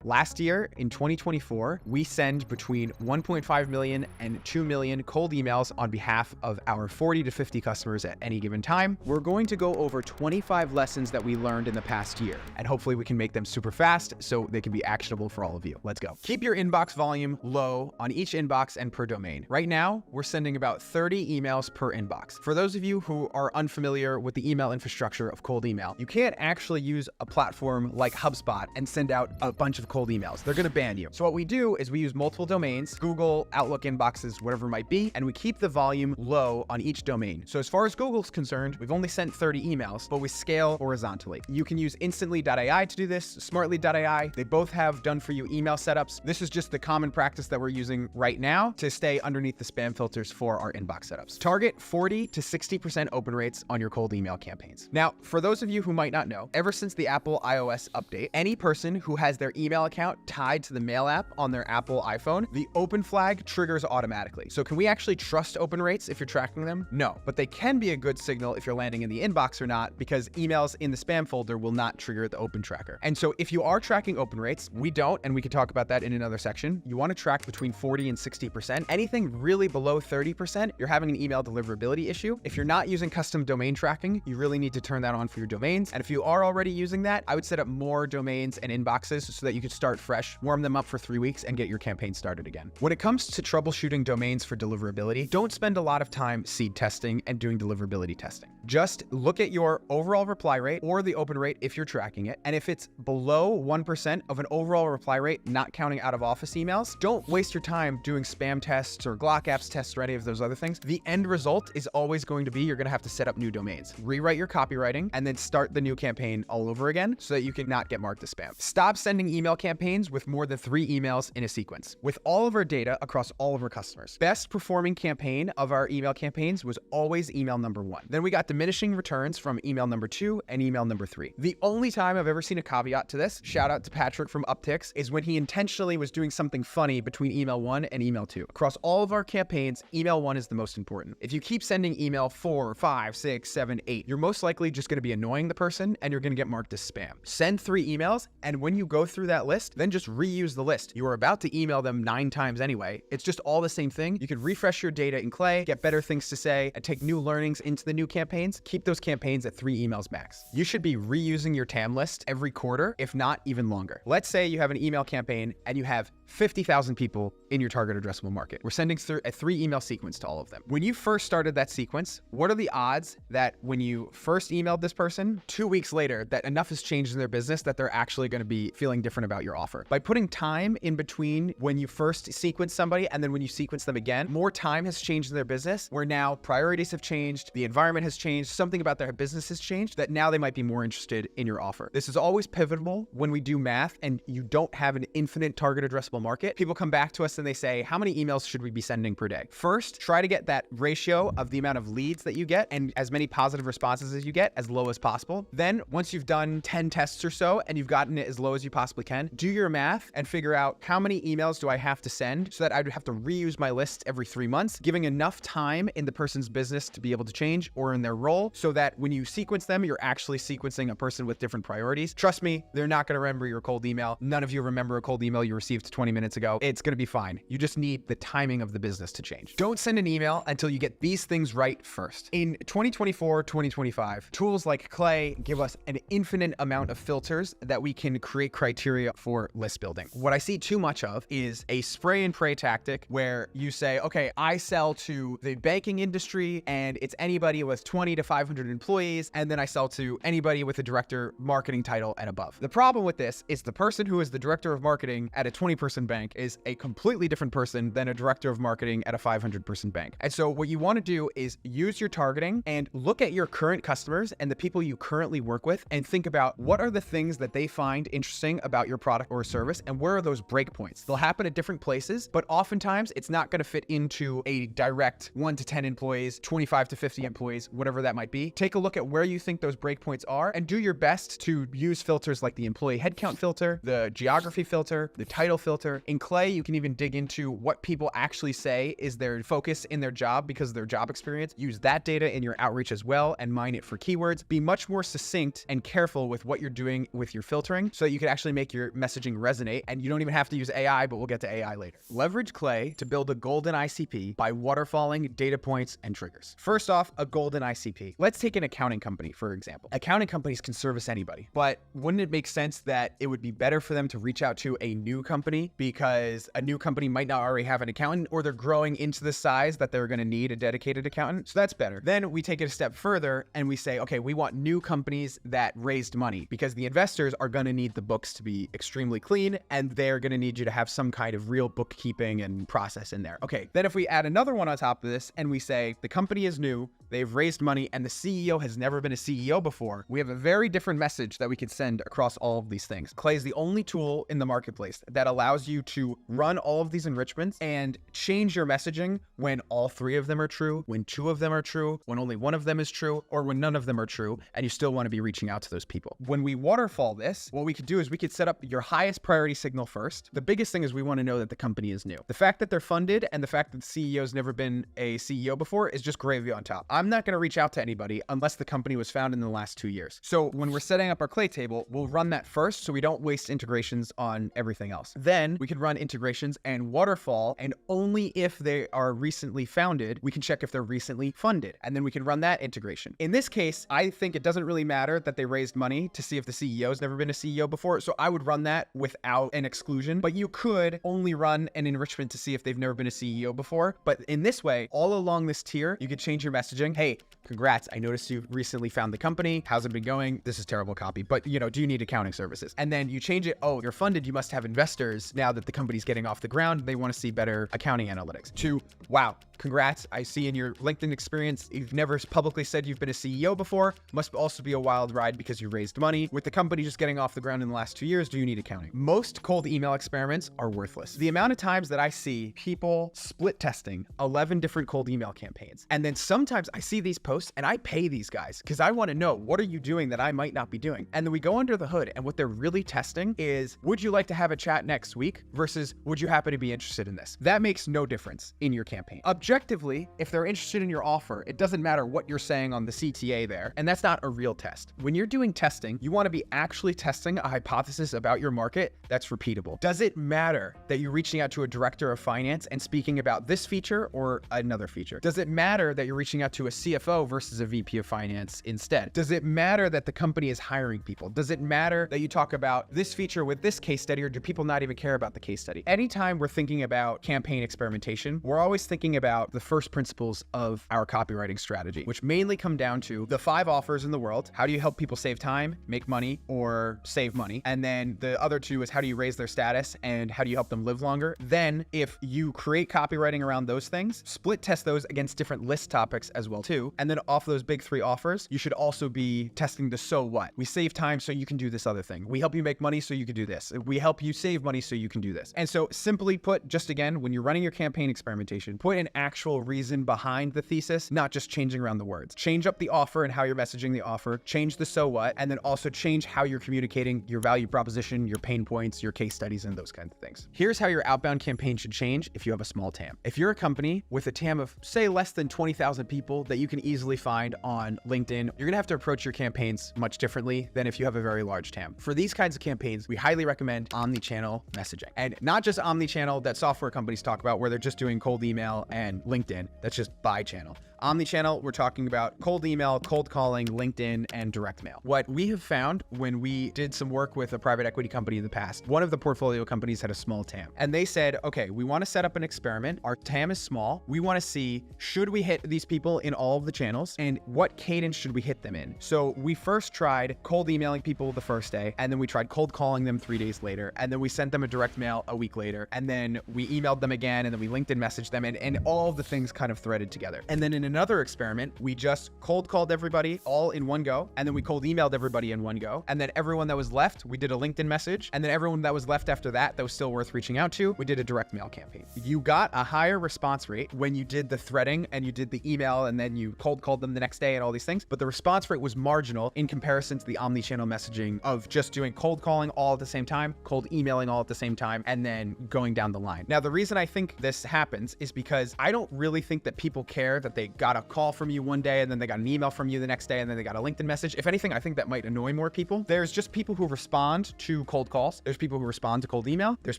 Last year, in 2024, we send between 1.5 million and 2 million cold emails on behalf of our 40 to 50 customers at any given time. We're going to go over 25 lessons that we learned in the past year, and hopefully we can make them super fast so they can be actionable for all of you. Let's go. Keep your inbox volume low on each inbox and per domain. Right now, we're sending about 30 emails per inbox. For those of you who are unfamiliar with the email infrastructure of cold email, you can't actually use a platform like HubSpot and send out a bunch of cold emails. They're gonna ban you. So what we do is we use multiple domains, Google, Outlook inboxes, whatever it might be, and we keep the volume low on each domain. So as far as Google's concerned, we've only sent 30 emails, but we scale horizontally. You can use Instantly.ai to do this, Smartly.ai. They both have done-for-you email setups. This is just the common practice that we're using right now to stay underneath the spam filters for our inbox setups. Target 40 to 60% open rates on your cold email campaigns. Now, for those of you who might not know, ever since the Apple iOS update, any person who has their email account tied to the Mail app on their Apple iPhone, the open flag triggers automatically. So can we actually trust open rates if you're tracking them? No, but they can be a good signal if you're landing in the inbox or not, because emails in the spam folder will not trigger the open tracker. And so if you are tracking open rates, we don't, and we can talk about that in another section. You want to track between 40 and 60%. Anything really below 30%, you're having an email deliverability issue. If you're not using custom domain tracking, you really need to turn that on for your domains. And if you are already using that, I would set up more domains and inboxes so that you could start fresh, warm them up for 3 weeks, and get your campaign started again. When it comes to troubleshooting domains for deliverability, don't spend a lot of time seed testing and doing deliverability testing. Just look at your overall reply rate or the open rate if you're tracking it. And if it's below 1% of an overall reply rate, not counting out of office emails, don't waste your time doing spam tests or Glock apps tests or any of those other things. The end result is always going to be you're going to have to set up new domains, rewrite your copywriting, and then start the new campaign all over again so that you can not get marked as spam. Stop sending email campaigns with more than 3 emails in a sequence. With all of our data across all of our customers, best performing campaign of our email campaigns was always email number 1. Then we got diminishing returns from email number 2 and email number 3. The only time I've ever seen a caveat to this, shout out to Patrick from Upticks, is when he intentionally was doing something funny between email 1 and email 2. Across all of our campaigns, email 1 is the most important. If you keep sending email 4, 5, 6, 7, 8, you're most likely just going to be annoying the person and you're going to get marked as spam. Send 3 emails, and when you go through that list, then just reuse the list. You are about to email them 9 times anyway. It's just all the same thing. You can refresh your data in Clay, get better things to say, and take new learnings into the new campaigns. Keep those campaigns at 3 emails max. You should be reusing your TAM list every quarter, if not even longer. Let's say you have an email campaign and you have 50,000 people in your target addressable market. We're sending through a 3 email sequence to all of them. When you first started that sequence, what are the odds that when you first emailed this person, 2 weeks later, that enough has changed in their business that they're actually going to be feeling different about your offer? By putting time in between when you first sequence somebody and then when you sequence them again, more time has changed in their business, where now priorities have changed, the environment has changed, something about their business has changed, that now they might be more interested in your offer. This is always pivotal when we do math and you don't have an infinite target addressable market. People come back to us and they say, how many emails should we be sending per day? First, try to get that ratio of the amount of leads that you get and as many positive responses as you get as low as possible. Then once you've done 10 tests or so and you've gotten it as low as you possibly can, do your math and figure out how many emails do I have to send so that I would have to reuse my list every 3 months, giving enough time in the person's business to be able to change or in their role so that when you sequence them, you're actually sequencing a person with different priorities. Trust me, they're not going to remember your cold email. None of you remember a cold email you received 20 minutes ago. It's going to be fine. You just need the timing of the business to change. Don't send an email until you get these things right first. In 2024, 2025, tools like Clay give us an infinite amount of filters that we can create criteria for list building. What I see too much of is a spray and pray tactic where you say, okay, I sell to the banking industry and it's anybody with 20 to 500 employees, and then I sell to anybody with a director marketing title and above. The problem with this is the person who is the director of marketing at a 20-person bank is a completely different person than a director of marketing at a 500-person bank. And so what you want to do is use your targeting and look at your current customers and the people you currently work with and think about what are the things that they find interesting about your product or service and where are those breakpoints. They'll happen at different places, but oftentimes it's not going to fit into a direct 1 to 10 employees, 25 to 50 employees, whatever that might be. Take a look at where you think those breakpoints are and do your best to use filters like the employee headcount filter, the geography filter, the title filter. In Clay, you can even dig into what people actually say is their focus in their job because of their job experience. Use that data in your outreach as well and mine it for keywords. Be much more succinct and careful with what you're doing with your filtering so that you can actually make your messaging resonate, and you don't even have to use AI, but we'll get to AI later. Leverage Clay to build a golden ICP by waterfalling data points and triggers. First off, a golden ICP. Let's take an accounting company, for example. Accounting companies can service anybody, but wouldn't it make sense that it would be better for them to reach out to a new company because a new company might not already have an accountant, or they're growing into the size that they're going to need a dedicated accountant? So that's better. Then we take it a step further and we say, okay, we want new companies that raised money, because the investors are going to need the books to be extremely clean, and they're going to need you to have some kind of real bookkeeping and process in there. Okay, then if we add another one on top of this and we say the company is new, they've raised money, and the CEO has never been a CEO before, we have a very different message that we could send across all of these things. Clay is the only tool in the marketplace that allows you to run all of these enrichments and change your messaging when all three of them are true, when two of them are true, when only one of them is true, or when none of them are true, and you still want to be reaching out to those people. When we waterfall this, what we could do is we could set up your highest priority signal first. The biggest thing is we want to know that the company is new. The fact that they're funded and the fact that the CEO's never been a CEO before is just gravy on top. I'm not going to reach out to anybody unless the company was founded in the last 2 years. So when we're setting up our Clay table, we'll run that first so we don't waste integrations on everything else. Then we can run integrations and waterfall, and only if they are recently founded, we can check if they're recently funded, and then we can run that integration. In this case, I think it doesn't really matter that they raised money to see if the CEO's never been a CEO before, so I would run that without an exclusion, but you could only run an enrichment to see if they've never been a CEO before. But in this way, all along this tier, you could change your messaging. Hey, congrats, I noticed you recently found the company. How's it been going? This is terrible copy, but do you need accounting services? And then you change it. Oh, you're funded. You must have investors now that the company's getting off the ground. They want to see better accounting analytics. To, wow, congrats. I see in your LinkedIn experience, you've never publicly said you've been a CEO before. Must also be a wild ride because you raised money. With the company just getting off the ground in the last 2 years, do you need accounting? Most cold email experiments are worthless. The amount of times that I see people split testing 11 different cold email campaigns, and then sometimes I see these posts and I pay these guys because I want to know, what are you doing that I might not be doing? And then we go under the hood, and what they're really testing is, would you like to have a chat next week versus would you happen to be interested in this? That makes no difference in your campaign. Objectively, if they're interested in your offer, it doesn't matter what you're saying on the CTA there, and that's not a real test. When you're doing testing, you want to be actually testing a hypothesis about your market that's repeatable. Does it matter that you're reaching out to a director of finance and speaking about this feature or another feature? Does it matter that you're reaching out to a CFO versus a VP of finance instead? Does it matter that the company is hiring people? Does it matter that you talk about this feature with this case study, or do people not even care about the case study? Anytime we're thinking about campaign experimentation, we're always thinking about the first principles of our copywriting strategy, which mainly come down to the 5 offers in the world. How do you help people save time, make money, or save money? And then the other 2 is how do you raise their status and how do you help them live longer? Then if you create copywriting around those things, split test those against different list topics as well too. And then off those big 3 offers, you should also be testing the so what. We save time so you can do this other thing. We help you make money so you can do this. We help you save money so you can do this. And so simply put, just again, when you're running your campaign experimentation, put an actual reason behind the thesis, not just changing around the words. Change up the offer and how you're messaging the offer, change the so what, and then also change how you're communicating your value proposition, your pain points, your case studies, and those kinds of things. Here's how your outbound campaign should change if you have a small TAM. If you're a company with a TAM of, say, less than 20,000 people that you can easily find on LinkedIn, you're gonna have to approach your campaigns much differently than if you have a very large TAM. For these kinds of campaigns, we highly recommend omni-channel messaging. And not just omni-channel that software companies talk about where they're just doing cold email and LinkedIn. That's just bi-channel. Omnichannel, we're talking about cold email, cold calling, LinkedIn, and direct mail. What we have found when we did some work with a private equity company in the past, one of the portfolio companies had a small TAM. And they said, okay, we want to set up an experiment. Our TAM is small. We want to see, should we hit these people in all of the channels? And what cadence should we hit them in? So we first tried cold emailing people the first day, and then we tried cold calling them 3 days later, and then we sent them a direct mail a week later, and then we emailed them again, and then we LinkedIn messaged them, and all of the things kind of threaded together. And then in another experiment, we just cold called everybody all in one go, and then we cold emailed everybody in one go, and then everyone that was left, we did a LinkedIn message, and then everyone that was left after that was still worth reaching out to, we did a direct mail campaign. You got a higher response rate when you did the threading and you did the email and then you cold called them the next day and all these things, but the response rate was marginal in comparison to the omni-channel messaging of just doing cold calling all at the same time, cold emailing all at the same time, and then going down the line. Now, the reason I think this happens is because I don't really think that people care that they got a call from you one day and then they got an email from you the next day and then they got a LinkedIn message. If anything, I think that might annoy more people. There's just people who respond to cold calls. There's people who respond to cold email. There's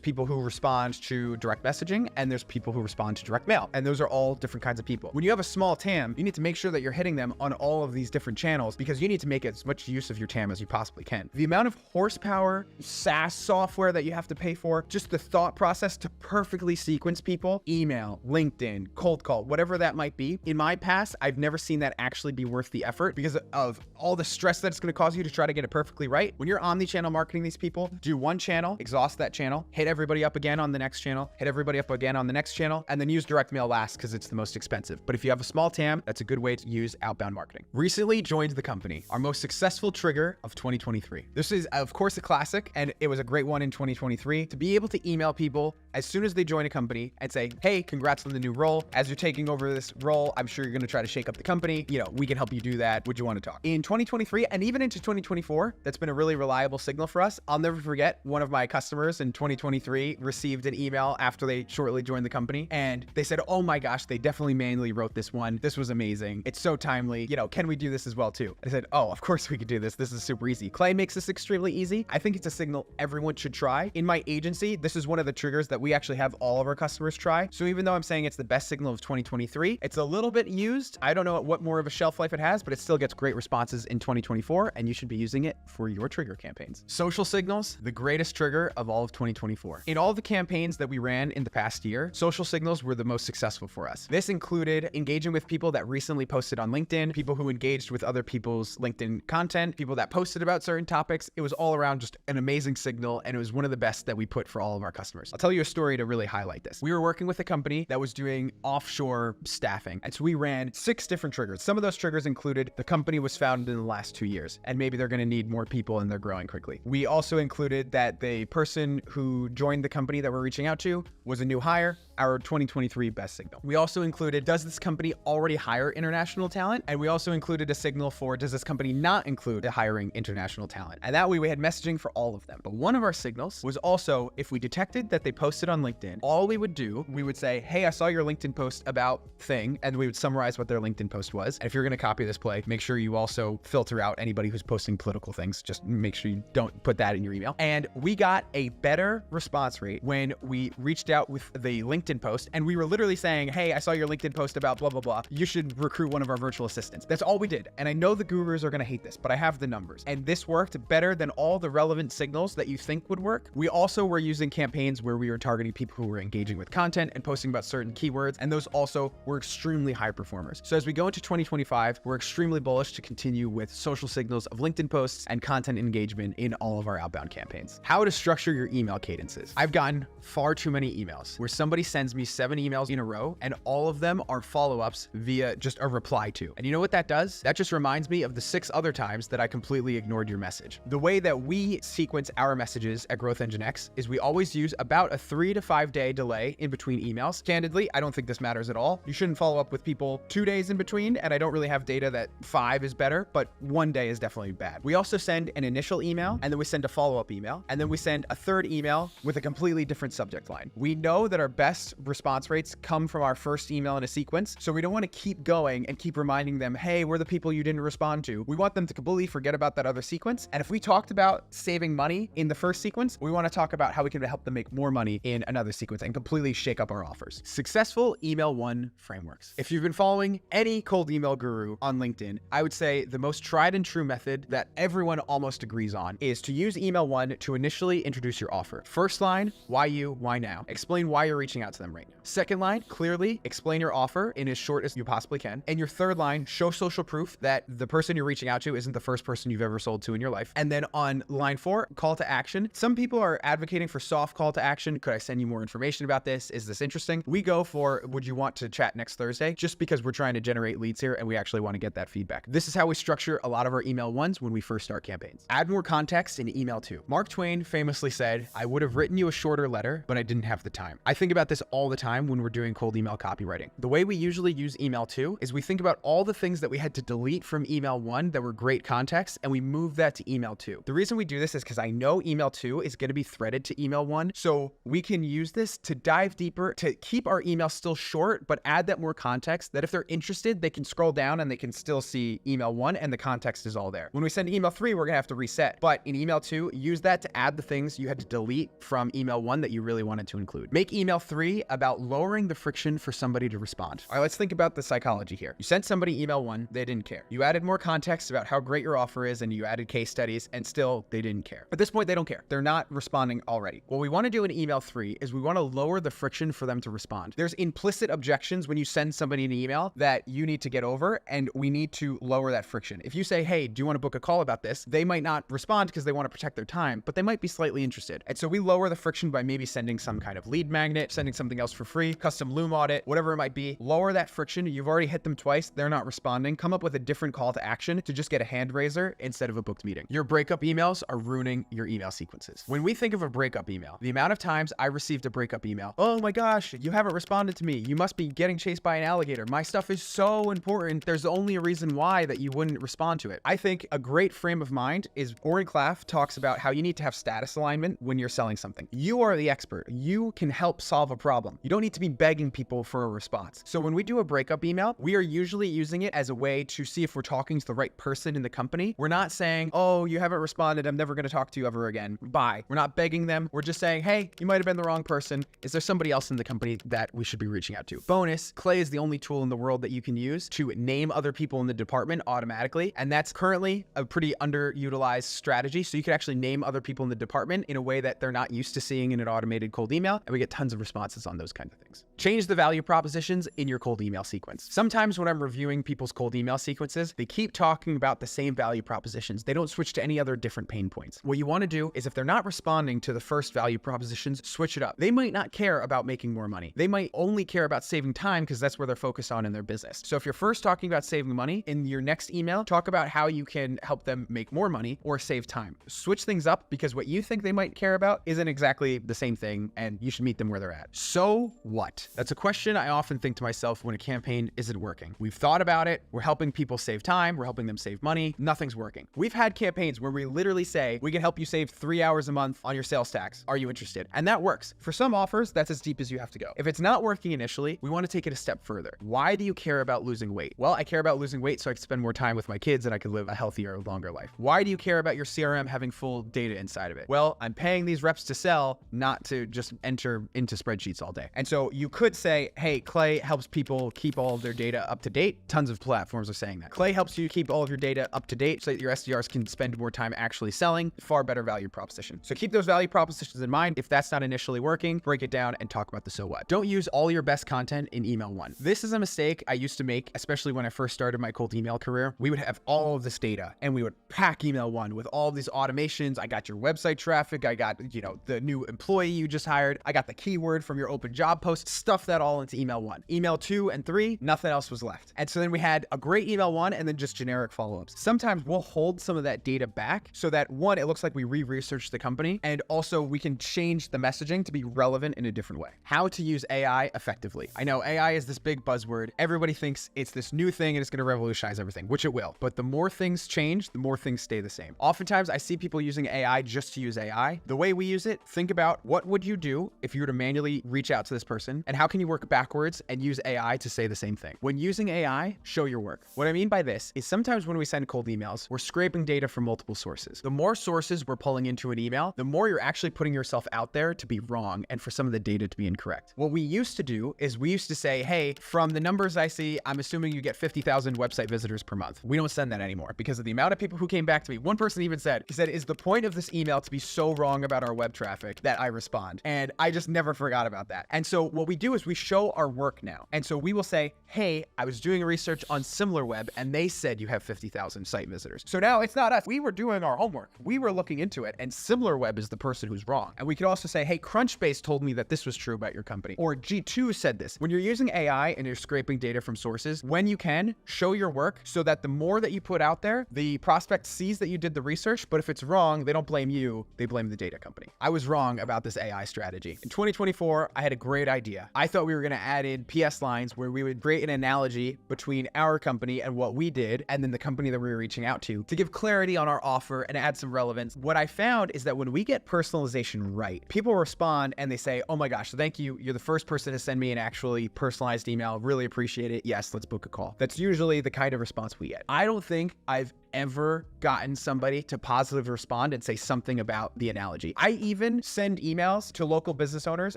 people who respond to direct messaging, and there's people who respond to direct mail. And those are all different kinds of people. When you have a small TAM, you need to make sure that you're hitting them on all of these different channels because you need to make as much use of your TAM as you possibly can. The amount of horsepower, SaaS software that you have to pay for, just the thought process to perfectly sequence people, email, LinkedIn, cold call, whatever that might be. In my past, I've never seen that actually be worth the effort because of all the stress that it's going to cause you to try to get it perfectly right. When you're omni-channel marketing these people, do one channel, exhaust that channel, hit everybody up again on the next channel, hit everybody up again on the next channel, and then use direct mail last because it's the most expensive. But if you have a small TAM, that's a good way to use outbound marketing. Recently joined the company, our most successful trigger of 2023. This is, of course, a classic, and it was a great one in 2023 to be able to email people as soon as they join a company and say, hey, congrats on the new role. As you're taking over this role, I'm sure you're going to try to shake up the company. You know, we can help you do that. Would you want to talk? In 2023 and even into 2024, that's been a really reliable signal for us. I'll never forget one of my customers in 2023 received an email after they shortly joined the company, and they said, oh my gosh, they definitely manually wrote this one. This was amazing. It's so timely. You know, can we do this as well too? I said, oh, of course we could do this. This is super easy. Clay makes this extremely easy. I think it's a signal everyone should try. In my agency, this is one of the triggers that we actually have all of our customers try. So even though I'm saying it's the best signal of 2023, it's a little bit used. I don't know what more of a shelf life it has, but it still gets great responses in 2024, and you should be using it for your trigger campaigns. Social signals, the greatest trigger of all of 2024. In all the campaigns that we ran in the past year, social signals were the most successful for us. This included engaging with people that recently posted on LinkedIn, people who engaged with other people's LinkedIn content, people that posted about certain topics. It was all around just an amazing signal, and it was one of the best that we put for all of our customers. I'll tell you a story to really highlight this. We were working with a company that was doing offshore staffing, and so we ran 6 different triggers. Some of those triggers included the company was founded in the last 2 years, and maybe they're going to need more people and they're growing quickly. We also included that the person who joined the company that we're reaching out to was a new hire, our 2023 best signal. We also included, does this company already hire international talent? And we also included a signal for, does this company not include hiring international talent? And that way we had messaging for all of them. But one of our signals was also, if we detected that they posted on LinkedIn, all we would do, we would say, hey, I saw your LinkedIn post about thing, and we would summarize what their LinkedIn post was. And if you're going to copy this play, make sure you also filter out anybody who's posting political things. Just make sure you don't put that in your email. And we got a better response rate when we reached out with the LinkedIn post, and we were literally saying, hey, I saw your LinkedIn post about blah, blah, blah. You should recruit one of our virtual assistants. That's all we did. And I know the gurus are going to hate this, but I have the numbers. And this worked better than all the relevant signals that you think would work. We also were using campaigns where we were targeting people who were engaging with content and posting about certain keywords. And those also were extremely high performers. So as we go into 2025, we're extremely bullish to continue with social signals of LinkedIn posts and content engagement in all of our outbound campaigns. How to structure your email cadences. I've gotten far too many emails where somebody sends me 7 emails in a row and all of them are follow-ups via just a reply to. And you know what that does? That just reminds me of the 6 other times that I completely ignored your message. The way that we sequence our messages at Growth Engine X is we always use about a 3 to 5 day delay in between emails. Candidly, I don't think this matters at all. You shouldn't follow up with people 2 days in between, and I don't really have data that 5 is better, but 1 day is definitely bad. We also send an initial email, and then we send a follow-up email, and then we send a third email with a completely different subject line. We know that our best response rates come from our first email in a sequence, so we don't want to keep going and keep reminding them, hey, we're the people you didn't respond to. We want them to completely forget about that other sequence, and if we talked about saving money in the first sequence, we want to talk about how we can help them make more money in another sequence and completely shake up our offers. Successful email one frameworks. If you've been following any cold email guru on LinkedIn, I would say the most tried and true method that everyone almost agrees on is to use email one to initially introduce your offer. First line, why you, why now? Explain why you're reaching out to them right now. Second line, clearly explain your offer in as short as you possibly can. And your third line, show social proof that the person you're reaching out to isn't the first person you've ever sold to in your life. And then on line 4, call to action. Some people are advocating for soft call to action. Could I send you more information about this? Is this interesting? We go for, would you want to chat next Thursday? Just because we're trying to generate leads here and we actually want to get that feedback. This is how we structure a lot of our email ones when we first start campaigns. Add more context in email 2. Mark Twain famously said, I would have written you a shorter letter, but I didn't have the time. I think about this all the time when we're doing cold email copywriting. The way we usually use email 2 is we think about all the things that we had to delete from email 1 that were great context, and we move that to email 2. The reason we do this is because I know email 2 is going to be threaded to email 1, so we can use this to dive deeper, to keep our email still short, but add that more context that if they're interested, they can scroll down and they can still see email 1 and the context is all there. When we send email 3, we're gonna have to reset. But in email 2, use that to add the things you had to delete from email 1 that you really wanted to include. Make email 3 about lowering the friction for somebody to respond. All right, let's think about the psychology here. You sent somebody email 1, they didn't care. You added more context about how great your offer is and you added case studies and still they didn't care. At this point, they don't care. They're not responding already. What we wanna do in email 3 is we wanna lower the friction for them to respond. There's implicit objections when you send somebody an email that you need to get over, and we need to lower that friction. If you say, hey, do you wanna book a call about this? They might not respond because they wanna protect their time, but they might be slightly interested. And so we lower the friction by maybe sending some kind of lead magnet, sending something else for free, custom Loom audit, whatever it might be. Lower that friction. You've already hit them twice. They're not responding. Come up with a different call to action to just get a hand raiser instead of a booked meeting. Your breakup emails are ruining your email sequences. When we think of a breakup email, the amount of times I received a breakup email, oh my gosh, you haven't responded to me. You must be getting chased by an alligator. My stuff is so important. There's only a reason why that you wouldn't respond to it. I think a great frame of mind is Oren Klaff talks about how you need to have status alignment when you're selling something. You are the expert. You can help solve a problem. You don't need to be begging people for a response. So when we do a breakup email, we are usually using it as a way to see if we're talking to the right person in the company. We're not saying, oh, you haven't responded. I'm never going to talk to you ever again. Bye. We're not begging them. We're just saying, hey, you might have been the wrong person. Is there somebody else in the company that we should be reaching out to? Bonus, Clay is the only tool in the world that you can use to name other people in the department automatically. And that's currently a pretty underutilized strategy. So you can actually name other people in the department in a way that they're not used to seeing in an automated cold email. And we get tons of responses on those kinds of things. Change the value propositions in your cold email sequence. Sometimes when I'm reviewing people's cold email sequences, they keep talking about the same value propositions. They don't switch to any other different pain points. What you want to do is if they're not responding to the first value propositions, switch it up. They might not care about making more money. They might only care about saving time because that's where they're focused on in their business. So if you're first talking about saving money, in your next email, talk about how you can help them make more money or save time. Switch things up because what you think they might care about isn't exactly the same thing and you should meet them where they're at. So what? That's a question I often think to myself when a campaign isn't working. We've thought about it. We're helping people save time. We're helping them save money. Nothing's working. We've had campaigns where we literally say, we can help you save 3 hours a month on your sales tax. Are you interested? And that works. For some offers, that's as deep as you have to go. If it's not working initially, we want to take it a step further. Why do you care about losing weight? Well, I care about losing weight so I can spend more time with my kids and I can live a healthier, longer life. Why do you care about your CRM having full data inside of it? Well, I'm paying these reps to sell, not to just enter into spreadsheets all day. And so you could say, hey, Clay helps people keep all of their data up to date. Tons of platforms are saying that. Clay helps you keep all of your data up to date so that your SDRs can spend more time actually selling. Far better value proposition. So keep those value propositions in mind. If that's not initially working, break it down and talk about the so what. Don't use all your best content in email 1. This is a mistake I used to make, especially when I first started my cold email career. We would have all of this data and we would pack email 1 with all of these automations. I got your website traffic. I got, the new employee you just hired. I got the keyword from your open job post. Stuff that all into email 1. Email 2 and 3, nothing else was left. And so then we had a great email 1 and then just generic follow-ups. Sometimes we'll hold some of that data back so that 1, it looks like we re-researched the company, and also we can change the messaging to be relevant in a different way. How to use AI effectively. I know AI is this big buzzword. Everybody thinks it's this new thing and it's going to revolutionize everything, which it will. But the more things change, the more things stay the same. Oftentimes I see people using AI just to use AI. The way we use it, think about what would you do if you were to manually reach out to this person, and how can you work backwards and use AI to say the same thing? When using AI, show your work. What I mean by this is sometimes when we send cold emails, we're scraping data from multiple sources. The more sources we're pulling into an email, the more you're actually putting yourself out there to be wrong and for some of the data to be incorrect. What we used to do is we used to say, hey, from the numbers I see, I'm assuming you get 50,000 website visitors per month. We don't send that anymore because of the amount of people who came back to me. One person even said, is the point of this email to be so wrong about our web traffic that I respond? And I just never forgot about that. And so what we do is we show our work now. And so we will say, hey, I was doing research on SimilarWeb and they said you have 50,000 site visitors. So now it's not us. We were doing our homework. We were looking into it, and SimilarWeb is the person who's wrong. And we could also say, hey, Crunchbase told me that this was true about your company, or G2 said this. When you're using AI and you're scraping data from sources, when you can, show your work so that the more that you put out there, the prospect sees that you did the research, but if it's wrong, they don't blame you, they blame the data company. I was wrong about this AI strategy. In 2024, I had a great idea. I thought we were gonna add in PS lines where we would create an analogy between our company and what we did, and then the company that we were reaching out to give clarity on our offer and add some relevance. What I found is that when we get personalization right, people respond and they say, oh my gosh, thank you. You're the first person to send me an actually personalized email. Really appreciate it. Yes, let's book a call. That's usually the kind of response we get. I don't think I've ever gotten somebody to positively respond and say something about the analogy. I even send emails to local business owners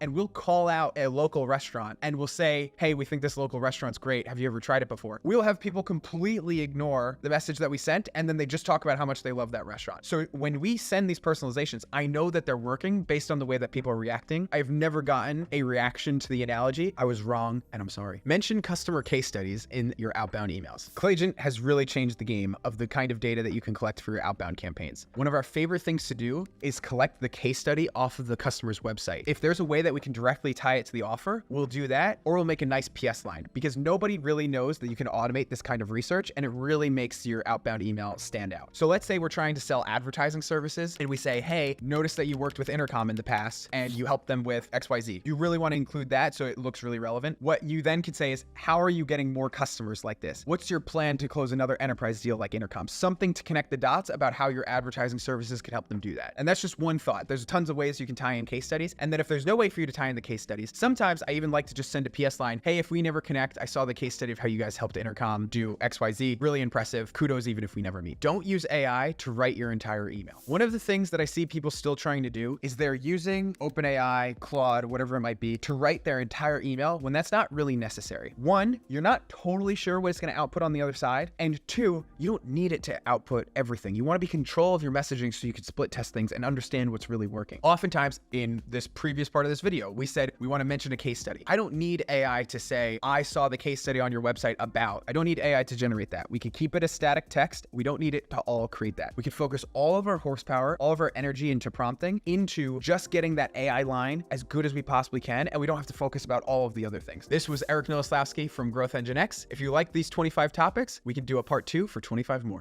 and we'll call out a local restaurant and we'll say, hey, we think this local restaurant's great. Have you ever tried it before? We'll have people completely ignore the message that we sent and then they just talk about how much they love that restaurant. So when we send these personalizations, I know that they're working based on the way that people are reacting. I've never gotten a reaction to the analogy. I was wrong and I'm sorry. Mention customer case studies in your outbound emails. Clayagent has really changed the game of the kind of data that you can collect for your outbound campaigns. One of our favorite things to do is collect the case study off of the customer's website. If there's a way that we can directly tie it to the offer, we'll do that, or we'll make a nice PS line because nobody really knows that you can automate this kind of research and it really makes your outbound email stand out. So let's say we're trying to sell advertising services and we say, hey, notice that you worked with Intercom in the past and you helped them with XYZ. You really want to include that so it looks really relevant. What you then could say is, how are you getting more customers like this? What's your plan to close another enterprise deal like Intercom? Something to connect the dots about how your advertising services could help them do that. And that's just one thought. There's tons of ways you can tie in case studies. And then if there's no way for you to tie in the case studies, sometimes I even like to just send a PS line. Hey, if we never connect, I saw the case study of how you guys helped Intercom do XYZ. Really impressive. Kudos even if we never meet. Don't use AI to write your entire email. One of the things that I see people still trying to do is they're using OpenAI, Claude, whatever it might be, to write their entire email when that's not really necessary. One, you're not totally sure what it's going to output on the other side. And two, you don't need it to output everything. You want to be in control of your messaging so you can split test things and understand what's really working. Oftentimes in this previous part of this video, we said we want to mention a case study. I don't need AI to say, I saw the case study on your website about. I don't need AI to generate that. We can keep it as static text. We don't need it to all create that. We can focus all of our horsepower, all of our energy into prompting, into just getting that AI line as good as we possibly can, and we don't have to focus about all of the other things. This was Eric Nowoslavsky from Growth Engine X. If you like these 25 topics, we can do a part 2 for 25 more.